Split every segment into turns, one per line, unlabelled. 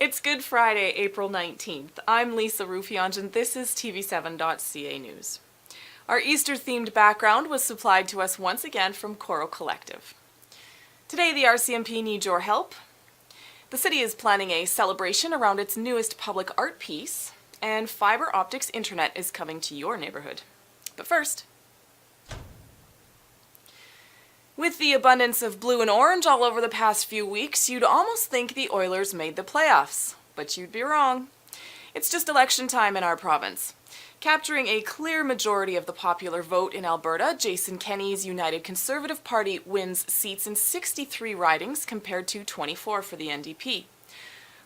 It's Good Friday, April 19th. I'm Lisa Ruffiange and this is TV7.ca News. Our Easter-themed background was supplied to us once again from Coro Collective. Today the RCMP needs your help. The city is planning a celebration around its newest public art piece, and fiber optics internet is coming to your neighborhood. But first, with the abundance of blue and orange all over the past few weeks, you'd almost think the Oilers made the playoffs. But you'd be wrong. It's just election time in our province. Capturing a clear majority of the popular vote in Alberta, Jason Kenney's United Conservative Party wins seats in 63 ridings compared to 24 for the NDP.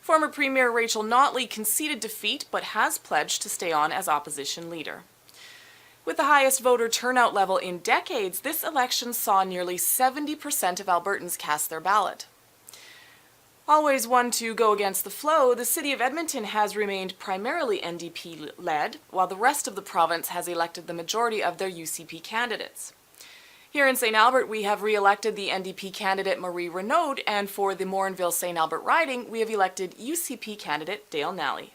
Former Premier Rachel Notley conceded defeat but has pledged to stay on as opposition leader. With the highest voter turnout level in decades, this election saw nearly 70% of Albertans cast their ballot. Always one to go against the flow, the City of Edmonton has remained primarily NDP-led, while the rest of the province has elected the majority of their UCP candidates. Here in St. Albert, we have re-elected the NDP candidate Marie Renaud, and for the Morinville-St. Albert riding, we have elected UCP candidate Dale Nally.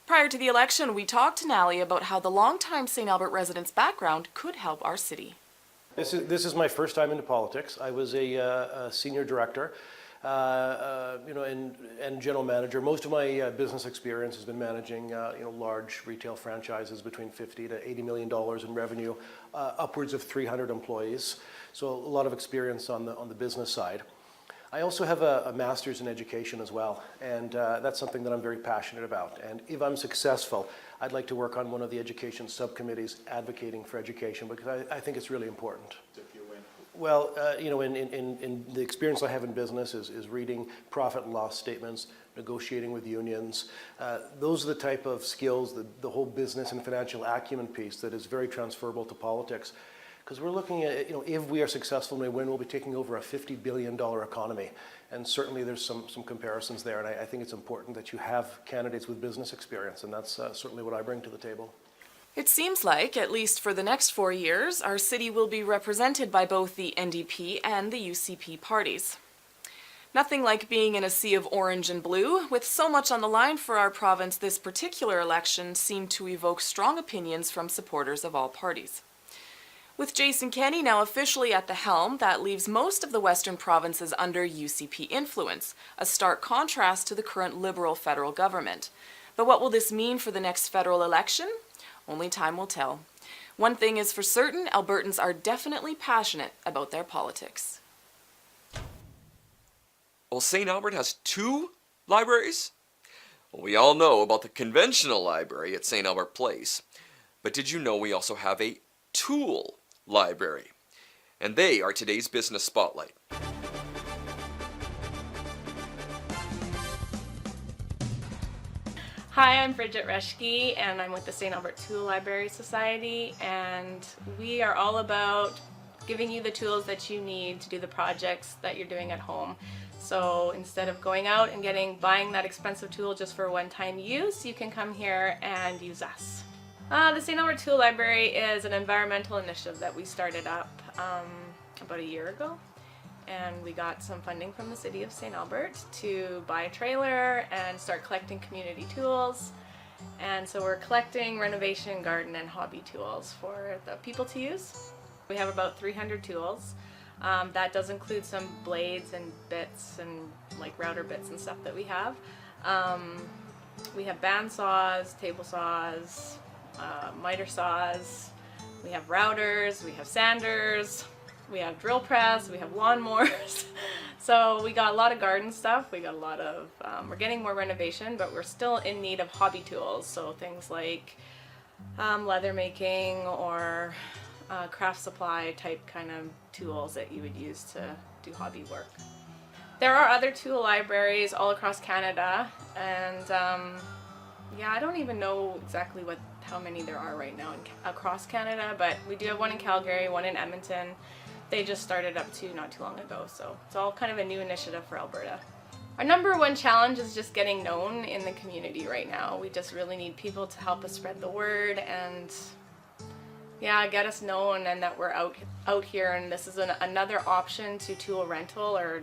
Prior to the election, we talked to Nally about how the longtime St. Albert resident's background could help our city.
This is my first time into politics. I was a senior director, and general manager. Most of my business experience has been managing, large retail franchises between $50 to $80 million in revenue, upwards of 300 employees. So a lot of experience on the business side. I also have a master's in education as well, and that's something that I'm very passionate about. And if I'm successful, I'd like to work on one of the education subcommittees advocating for education, because I think it's really important.
If you win.
Well, in the experience I have in business is reading profit and loss statements, negotiating with unions. Those are the type of skills, the whole business and financial acumen piece that is very transferable to politics. Because we're looking at, if we are successful and we win, we'll be taking over a $50 billion economy. And certainly there's some comparisons there. And I think it's important that you have candidates with business experience. And that's certainly what I bring to the table.
It seems like, at least for the next 4 years, our city will be represented by both the NDP and the UCP parties. Nothing like being in a sea of orange and blue. With so much on the line for our province, this particular election seemed to evoke strong opinions from supporters of all parties. With Jason Kenney now officially at the helm, that leaves most of the western provinces under UCP influence, a stark contrast to the current Liberal federal government. But what will this mean for the next federal election? Only time will tell. One thing is for certain, Albertans are definitely passionate about their politics.
Well, St. Albert has 2 libraries? Well, we all know about the conventional library at St. Albert Place. But did you know we also have a tool library? And they are today's business spotlight.
Hi, I'm Bridget Reschke, and I'm with the St. Albert Tool Library Society, and we are all about giving you the tools that you need to do the projects that you're doing at home. So instead of going out and buying that expensive tool just for one-time use, you can come here and use us. The St. Albert Tool Library is an environmental initiative that we started up about a year ago, and we got some funding from the City of St. Albert to buy a trailer and start collecting community tools. And so we're collecting renovation, garden, and hobby tools for the people to use. We have about 300 tools. That does include some blades and bits and like router bits and stuff that we have. We have band saws, table saws, miter saws, we have routers, we have sanders, we have drill press, we have lawnmowers. So we got a lot of garden stuff, we got a lot of, we're getting more renovation, but we're still in need of hobby tools. So things like leather making or craft supply type kind of tools that you would use to do hobby work. There are other tool libraries all across Canada, and yeah, I don't even know exactly how many there are right now across Canada, but we do have one in Calgary, one in Edmonton. They just started up not too long ago, so it's all kind of a new initiative for Alberta. Our number one challenge is just getting known in the community right now. We just really need people to help us spread the word and yeah, get us known, and that we're out here, and this is another option to tool rental or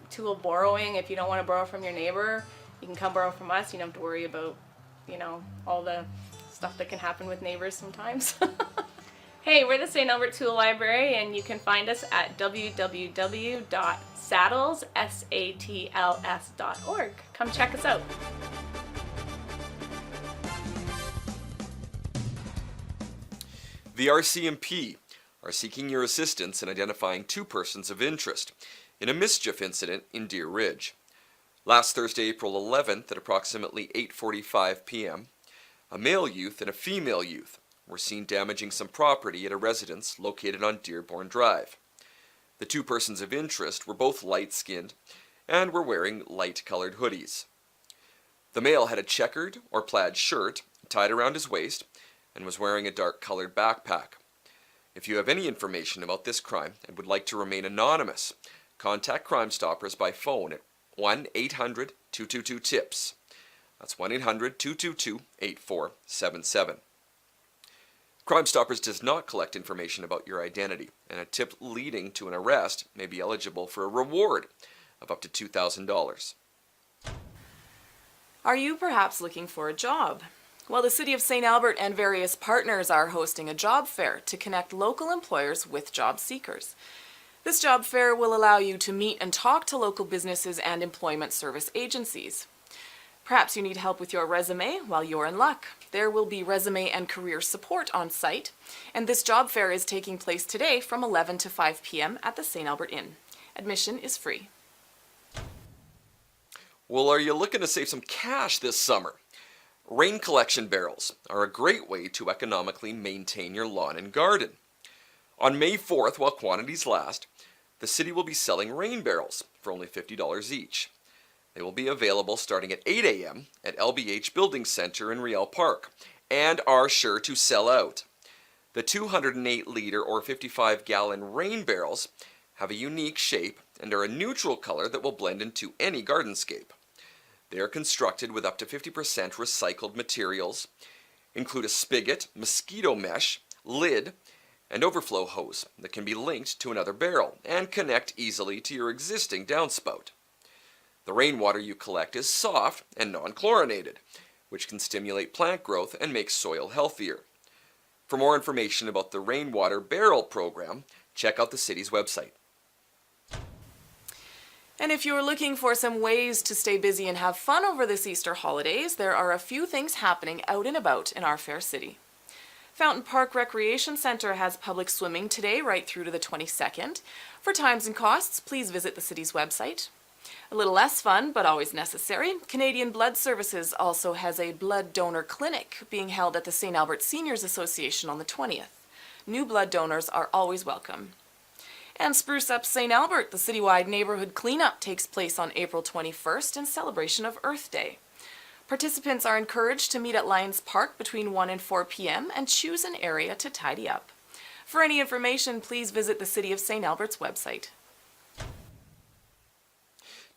tool borrowing. If you don't want to borrow from your neighbor, You can come borrow from us. You don't have to worry about, all the stuff that can happen with neighbors sometimes. Hey, we're the St. Albert Tool Library, and you can find us at www.satls.org. Come check us out.
The RCMP are seeking your assistance in identifying 2 persons of interest in a mischief incident in Deer Ridge. Last Thursday, April 11th at approximately 8:45 p.m., a male youth and a female youth were seen damaging some property at a residence located on Dearborn Drive. The 2 persons of interest were both light-skinned and were wearing light-colored hoodies. The male had a checkered or plaid shirt tied around his waist and was wearing a dark-colored backpack. If you have any information about this crime and would like to remain anonymous, contact Crime Stoppers by phone at 1-800-222-TIPS. That's 1-800-222-8477. Crime Stoppers does not collect information about your identity, and a tip leading to an arrest may be eligible for a reward of up to $2,000.
Are you perhaps looking for a job? Well, the City of St. Albert and various partners are hosting a job fair to connect local employers with job seekers. This job fair will allow you to meet and talk to local businesses and employment service agencies. Perhaps you need help with your resume? Well, you're in luck. There will be resume and career support on site, and this job fair is taking place today from 11 to 5 p.m. at the St. Albert Inn. Admission is free.
Well, are you looking to save some cash this summer? Rain collection barrels are a great way to economically maintain your lawn and garden. On May 4th, while quantities last, the city will be selling rain barrels for only $50 each. They will be available starting at 8 a.m. at LBH Building Center in Riel Park and are sure to sell out. The 208-liter or 55-gallon rain barrels have a unique shape and are a neutral color that will blend into any gardenscape. They are constructed with up to 50% recycled materials, include a spigot, mosquito mesh, lid, and overflow hose that can be linked to another barrel and connect easily to your existing downspout. The rainwater you collect is soft and non-chlorinated, which can stimulate plant growth and make soil healthier. For more information about the Rainwater Barrel program, check out the city's website.
And if you're looking for some ways to stay busy and have fun over this Easter holidays, there are a few things happening out and about in our fair city. Fountain Park Recreation Center has public swimming today right through to the 22nd. For times and costs, please visit the city's website. A little less fun, but always necessary, Canadian Blood Services also has a blood donor clinic being held at the St. Albert Seniors Association on the 20th. New blood donors are always welcome. And Spruce Up St. Albert, the citywide neighborhood cleanup takes place on April 21st in celebration of Earth Day. Participants are encouraged to meet at Lions Park between 1 and 4 p.m. and choose an area to tidy up. For any information, please visit the City of St. Albert's website.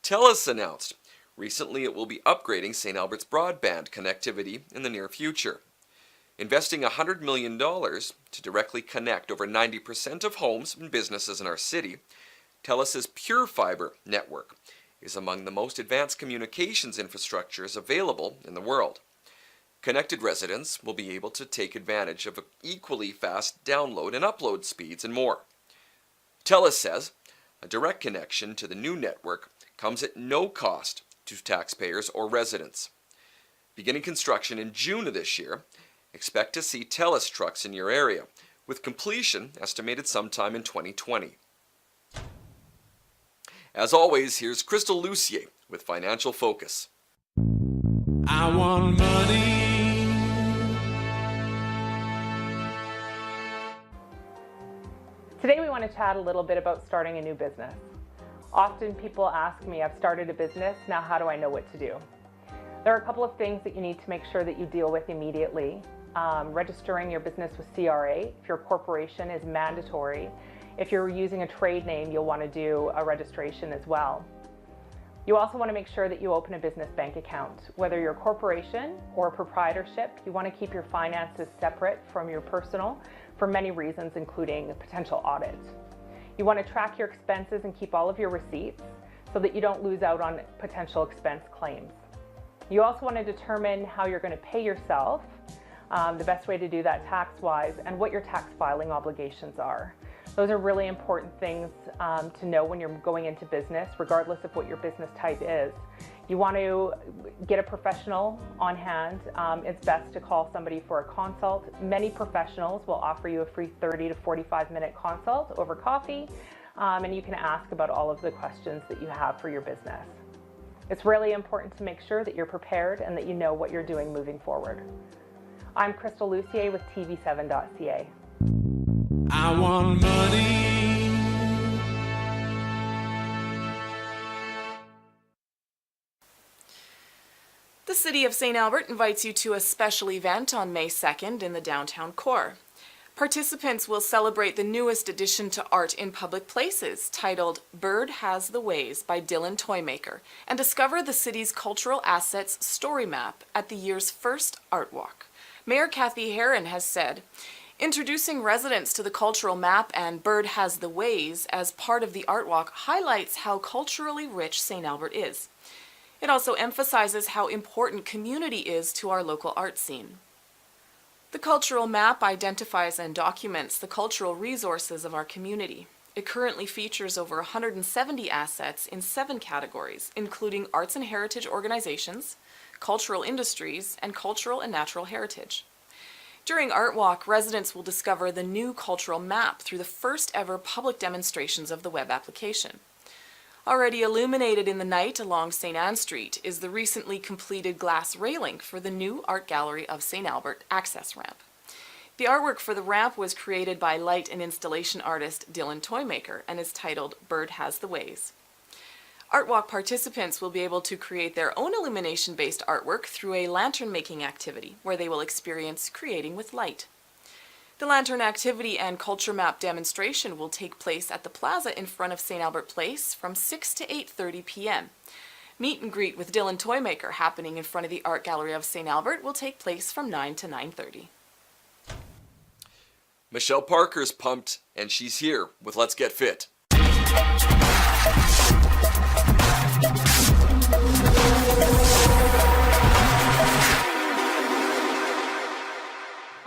Telus announced recently it will be upgrading St. Albert's broadband connectivity in the near future. Investing $100 million to directly connect over 90% of homes and businesses in our city, Telus's Pure Fiber network is among the most advanced communications infrastructures available in the world. Connected residents will be able to take advantage of equally fast download and upload speeds and more. Telus says a direct connection to the new network comes at no cost to taxpayers or residents. Beginning construction in June of this year, expect to see Telus trucks in your area, with completion estimated sometime in 2020. As always, here's Crystal Lucier with Financial Focus.
I want money.
Today we want to chat a little bit about starting a new business. Often people ask me, I've started a business, now how do I know what to do? There are a couple of things that you need to make sure that you deal with immediately. Registering your business with CRA. If your corporation is mandatory. If you're using a trade name, you'll want to do a registration as well. You also want to make sure that you open a business bank account. Whether you're a corporation or a proprietorship, you want to keep your finances separate from your personal for many reasons, including a potential audit. You want to track your expenses and keep all of your receipts so that you don't lose out on potential expense claims. You also want to determine how you're going to pay yourself, the best way to do that tax-wise, and what your tax filing obligations are. Those are really important things to know when you're going into business, regardless of what your business type is. You want to get a professional on hand. It's best to call somebody for a consult. Many professionals will offer you a free 30 to 45-minute consult over coffee, and you can ask about all of the questions that you have for your business. It's really important to make sure that you're prepared and that you know what you're doing moving forward. I'm Crystal Lucier with TV7.ca.
I want money.
The City of St. Albert invites you to a special event on May 2nd in the downtown core. Participants will celebrate the newest addition to art in public places, titled Bird Has the Ways by Dylan Toymaker, and discover the city's cultural assets story map at the year's first Art Walk. Mayor Kathy Heron has said, introducing residents to the cultural map and Bird Has the Ways as part of the Art Walk highlights how culturally rich St. Albert is. It also emphasizes how important community is to our local art scene. The cultural map identifies and documents the cultural resources of our community. It currently features over 170 assets in 7 categories, including arts and heritage organizations, cultural industries, and cultural and natural heritage. During Art Walk, residents will discover the new cultural map through the first ever public demonstrations of the web application. Already illuminated in the night along St. Anne Street is the recently completed glass railing for the new Art Gallery of St. Albert access ramp. The artwork for the ramp was created by light and installation artist Dylan Toymaker and is titled Bird Has the Ways. Art Walk participants will be able to create their own illumination-based artwork through a lantern-making activity where they will experience creating with light. The lantern activity and culture map demonstration will take place at the plaza in front of St. Albert Place from 6 to 8:30 p.m. Meet and greet with Dylan Toymaker happening in front of the Art Gallery of St. Albert will take place from 9 to 9:30.
Michelle Parker's pumped, and she's here with Let's Get Fit.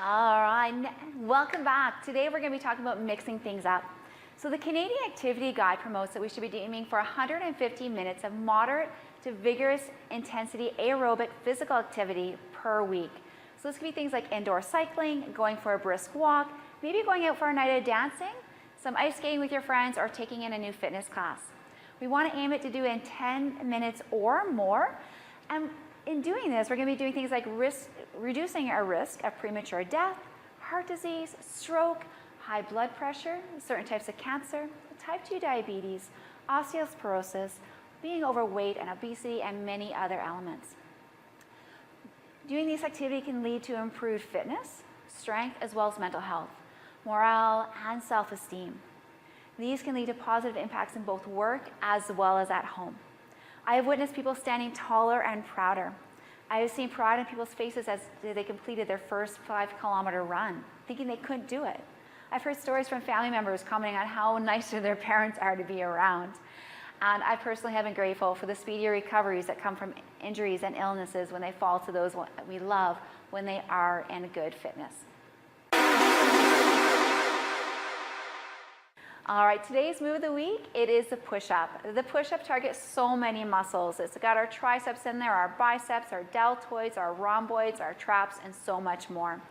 All right, welcome back. Today we're going to be talking about mixing things up. So the Canadian Activity Guide promotes that we should be aiming for 150 minutes of moderate to vigorous intensity aerobic physical activity per week. So this could be things like indoor cycling, going for a brisk walk, maybe going out for a night of dancing, some ice skating with your friends, or taking in a new fitness class. We want to aim it to do in 10 minutes or more. And in doing this, we're going to be doing things like reducing our risk of premature death, heart disease, stroke, high blood pressure, certain types of cancer, type 2 diabetes, osteoporosis, being overweight and obesity, and many other elements. Doing this activity can lead to improved fitness, strength, as well as mental health, morale, and self-esteem. These can lead to positive impacts in both work as well as at home. I have witnessed people standing taller and prouder. I have seen pride in people's faces as they completed their first 5-kilometer run, thinking they couldn't do it. I've heard stories from family members commenting on how nice their parents are to be around. And I personally have been grateful for the speedy recoveries that come from injuries and illnesses when they fall to those we love when they are in good fitness. All right, today's move of the week, it is the push-up. The push-up targets so many muscles. It's got our triceps in there, our biceps, our deltoids, our rhomboids, our traps, and so much more.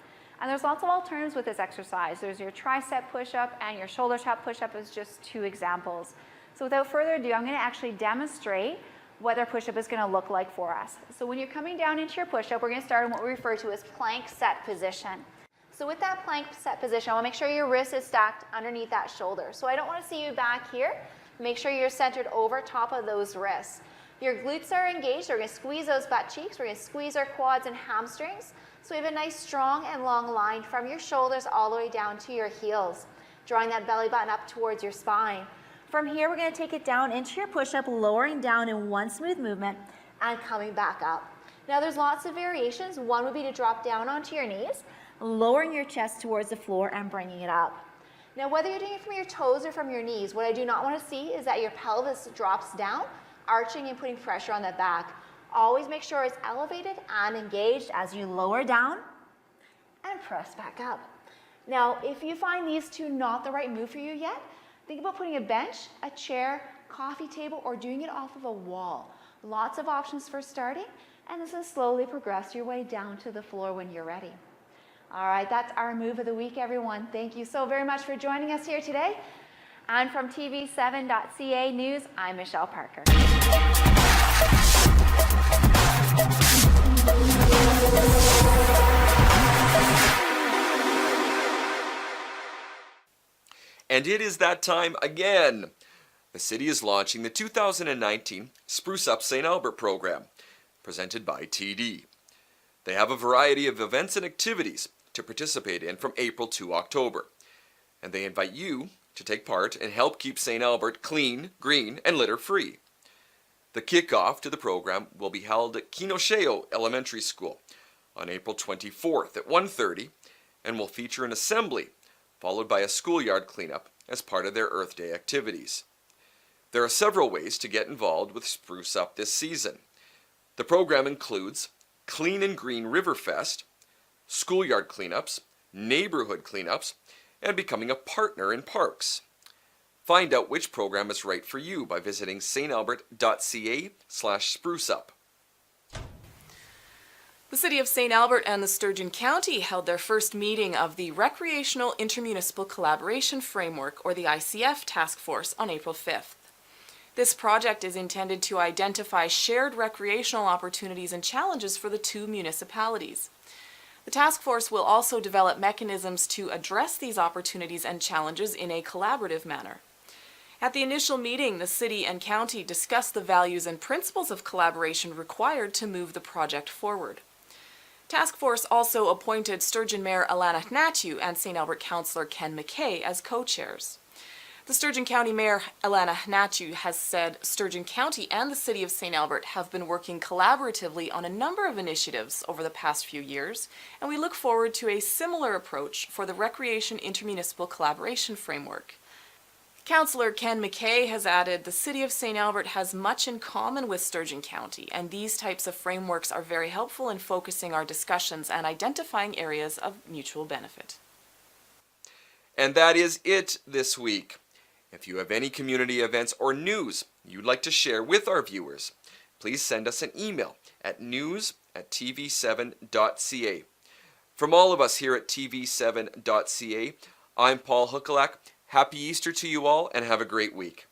And there's lots of alternatives with this exercise. There's your tricep push-up and your shoulder tap push-up is just 2 examples. So without further ado, I'm going to actually demonstrate what our push-up is going to look like for us. So when you're coming down into your push-up, we're going to start in what we refer to as plank set position. So with that plank set position, I want to make sure your wrist is stacked underneath that shoulder. So I don't want to see you back here. Make sure you're centered over top of those wrists. Your glutes are engaged. So we're going to squeeze those butt cheeks. We're going to squeeze our quads and hamstrings. So we have a nice strong and long line from your shoulders all the way down to your heels, drawing that belly button up towards your spine. From here, we're going to take it down into your push-up, lowering down in one smooth movement and coming back up. Now there's lots of variations. One would be to drop down onto your knees, lowering your chest towards the floor and bringing it up. Now whether you're doing it from your toes or from your knees, what I do not want to see is that your pelvis drops down, arching and putting pressure on the back. Always make sure it's elevated and engaged as you lower down and press back up. Now, if you find these two not the right move for you yet, think about putting a bench, a chair, coffee table, or doing it off of a wall. Lots of options for starting, and this will slowly progress your way down to the floor when you're ready. All right, that's our move of the week, everyone. Thank you so very much for joining us here today. And from TV7.ca News, I'm Michelle Parker.
And it is that time again. The city is launching the 2019 Spruce Up St. Albert program, presented by TD. They have a variety of events and activities to participate in from April to October, and they invite you to take part and help keep St. Albert clean, green, and litter-free. The kickoff to the program will be held at Kinosheo Elementary School on April 24th at 1:30 and will feature an assembly followed by a schoolyard cleanup as part of their Earth Day activities. There are several ways to get involved with Spruce Up this season. The program includes Clean and Green Riverfest, schoolyard cleanups, neighborhood cleanups, and becoming a partner in parks. Find out which program is right for you by visiting stalbert.ca/spruceup.
The City of St. Albert and the Sturgeon County held their first meeting of the Recreational Intermunicipal Collaboration Framework, or the ICF Task Force, on April 5th. This project is intended to identify shared recreational opportunities and challenges for the two municipalities. The task force will also develop mechanisms to address these opportunities and challenges in a collaborative manner. At the initial meeting, the city and county discussed the values and principles of collaboration required to move the project forward. Task Force also appointed Sturgeon Mayor Alana Hnatu and St. Albert Councillor Ken McKay as co-chairs. The Sturgeon County Mayor Alana Hnatu has said Sturgeon County and the City of St. Albert have been working collaboratively on a number of initiatives over the past few years, and we look forward to a similar approach for the Recreation Intermunicipal Collaboration Framework. Councillor Ken McKay has added, the City of St. Albert has much in common with Sturgeon County, and these types of frameworks are very helpful in focusing our discussions and identifying areas of mutual benefit.
And that is it this week. If you have any community events or news you'd like to share with our viewers, please send us an email at news@tv7.ca. From all of us here at tv7.ca, I'm Paul Huckalak. Happy Easter to you all, and have a great week.